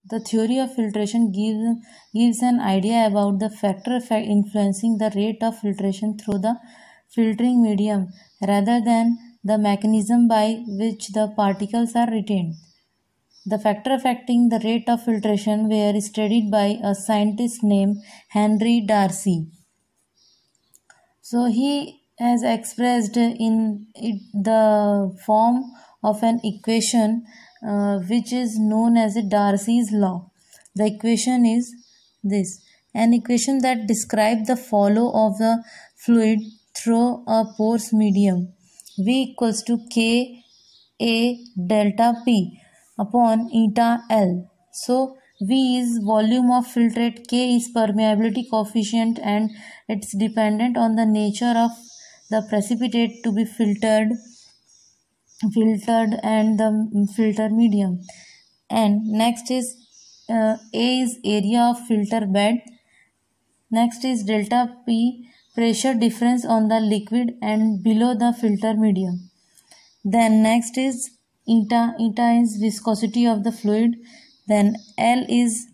The theory of filtration gives an idea about the factor influencing the rate of filtration through the filtering medium rather than the mechanism by which the particles are retained. The factor affecting the rate of filtration were studied by a scientist named Henry Darcy. So he has expressed in it the form of an equation which is known as a Darcy's law. The equation is this: an equation that describes the flow of the fluid through a porous medium. V equals to K A delta P upon eta L. So V is volume of filtrate, K is permeability coefficient, and it's dependent on the nature of the precipitate to be filtered and the filter medium. And next is A is area of filter bed. Next is delta P, pressure difference on the liquid and below the filter medium. Then next is eta is viscosity of the fluid. Then L is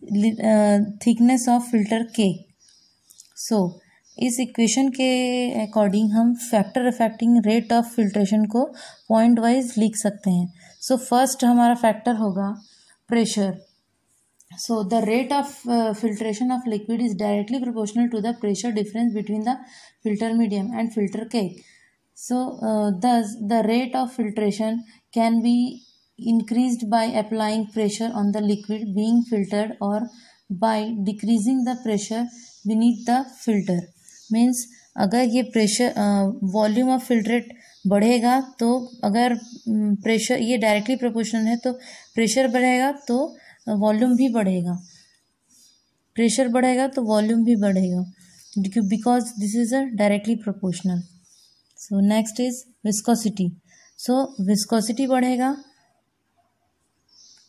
thickness of filter K. So इस equation के according हम factor affecting rate of filtration को point wise लिख सकते हैं. So first हमारा factor होगा pressure. So the rate of filtration of liquid is directly proportional to the pressure difference between the filter medium and filter cake. So thus the rate of filtration can be increased by applying pressure on the liquid being filtered or by decreasing the pressure beneath the filter. Means अगर ये pressure volume of filtrate बढ़ेगा तो अगर pressure ये directly proportional है तो pressure बढ़ेगा तो वॉल्यूम भी बढ़ेगा. प्रेशर बढ़ेगा तो वॉल्यूम भी बढ़ेगा because this is a directly proportional. So next is viscosity. So viscosity बढ़ेगा,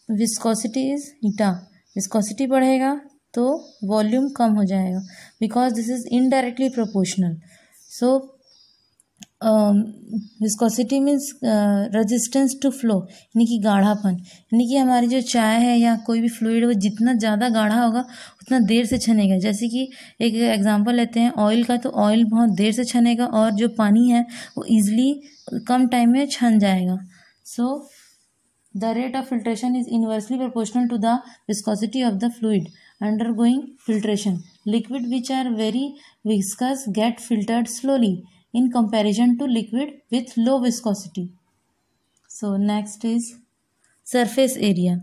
विस्कोसिटी इज ईटा. विस्कोसिटी बढ़ेगा तो वॉल्यूम कम हो जाएगा because this is indirectly proportional. So viscosity means resistance to flow, यानी कि गाढ़ापन. यानी कि हमारी जो चाय है या कोई भी फ्लूइड वो जितना ज़्यादा गाढ़ा होगा उतना देर से छनेगा. जैसे कि एक एग्जांपल लेते हैं ऑयल का, तो ऑयल बहुत देर से छनेगा और जो पानी है वो ईजिली कम टाइम में छन जाएगा. सो the rate of filtration is inversely proportional to the viscosity of the fluid undergoing filtration. Liquid which are very viscous get filtered slowly in comparison to liquid with low viscosity. So next is surface area.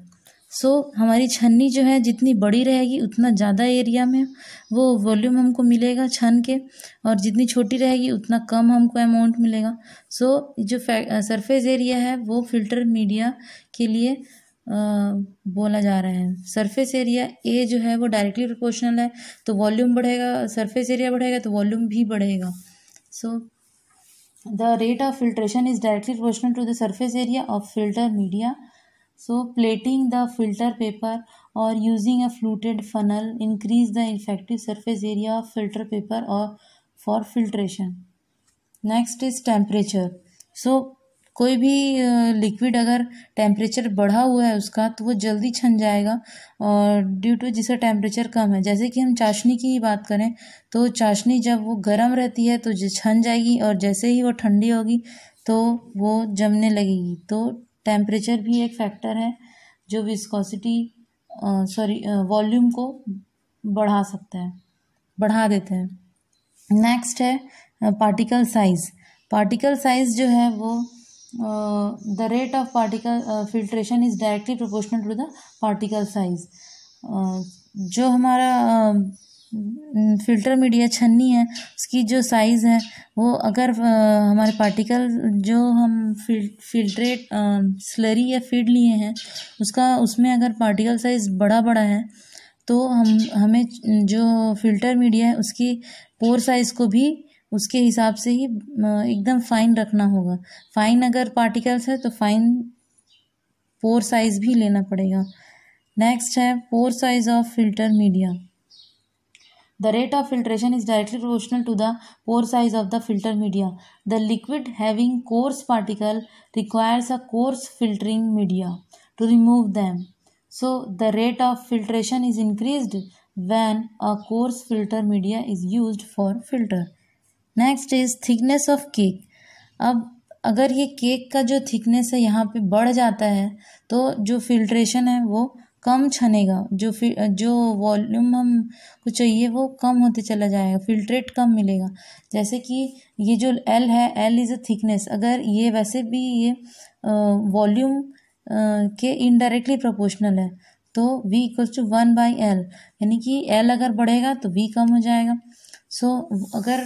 So हमारी छन्नी जो है जितनी बड़ी रहेगी उतना ज़्यादा area में वो वॉल्यूम हमको मिलेगा छन के, और जितनी छोटी रहेगी उतना कम हमको अमाउंट मिलेगा. सो जो सरफेस एरिया है वो फिल्टर मीडिया के लिए बोला जा रहा है. सरफेस एरिया ए जो है वो डायरेक्टली प्रोपोर्शनल है, तो वॉल्यूम बढ़ेगा, सरफेस एरिया बढ़ेगा तो वॉल्यूम भी बढ़ेगा. So the rate of filtration is directly proportional to the surface area of filter media. So plating the filter paper or using a fluted funnel increase the effective surface area of filter paper or for filtration. Next is temperature. So कोई भी liquid अगर temperature बढ़ा हुआ है उसका तो वो जल्दी छन जाएगा और ड्यू टू जिसका टेम्परेचर कम है. जैसे कि हम चाशनी की ही बात करें तो चाशनी जब वो गर्म रहती है तो छन जाएगी और जैसे ही वो ठंडी होगी तो वो जमने लगेगी. तो टेम्परेचर भी एक फैक्टर है जो विस्कोसिटी वॉल्यूम को बढ़ा सकता है, बढ़ा देते हैं. नेक्स्ट है पार्टिकल साइज. पार्टिकल साइज जो है वो the rate of particle filtration is directly proportional to the particle size. जो हमारा फिल्टर मीडिया छन्नी है उसकी जो साइज़ है वो अगर हमारे पार्टिकल जो हम फिल्ट्रेट स्लरी या फीड लिए हैं उसमें अगर पार्टिकल साइज़ बड़ा है तो हमें जो फिल्टर मीडिया है उसकी पोर साइज़ को भी उसके हिसाब से ही एकदम फाइन रखना होगा. फाइन अगर पार्टिकल्स है तो फाइन पोर साइज़ भी लेना पड़ेगा. नेक्स्ट है pore size of filter media. The rate of filtration is directly proportional to the pore size of the filter media. The liquid having coarse particle requires a coarse filtering media to remove them. So the rate of filtration is increased when a coarse filter media is used for filter. Next is thickness of cake. अब अगर ये cake का जो thickness है यहाँ पे बढ़ जाता है तो जो फिल्ट्रेशन है वो कम छनेगा, जो वॉल्यूम हमको चाहिए वो कम होते चला जाएगा, फिल्ट्रेट कम मिलेगा। जैसे कि ये जो एल है, एल इज़ अ थिकनेस, अगर ये वैसे भी ये वॉल्यूम के इनडायरेक्टली प्रोपोर्शनल है तो V इक्वल्स टू 1/L, यानी कि L अगर बढ़ेगा तो V कम हो जाएगा। सो अगर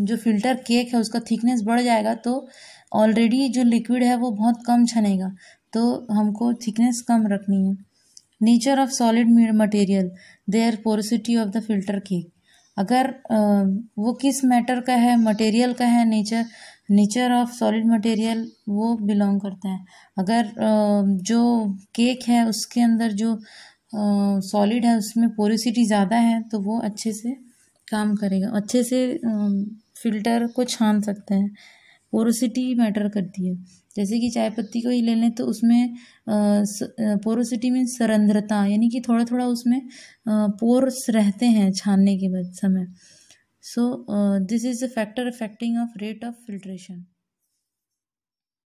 जो फिल्टर केक है उसका थिकनेस बढ़ जाएगा तो ऑलरेडी जो लिक्विड है वो बहुत कम छनेगा, तो हमको थिकनेस कम रखनी है। Nature of solid material, their porosity of the filter cake. अगर वो किस मैटर का है, मटेरियल का है, नेचर ऑफ सॉलिड मटेरियल वो बिलोंग करता है। अगर जो केक है उसके अंदर जो सॉलिड है उसमें पोरोसिटी ज़्यादा है तो वो अच्छे से काम करेगा, अच्छे से फिल्टर को छान सकता है। पोरोसिटी मैटर करती है। जैसे कि चाय पत्ती को ही ले लें तो उसमें पोरोसिटी मीन्स सरंध्रता, यानी कि थोड़ा थोड़ा उसमें पोर्स रहते हैं छानने के बाद समय। So this is the factor affecting of rate of filtration.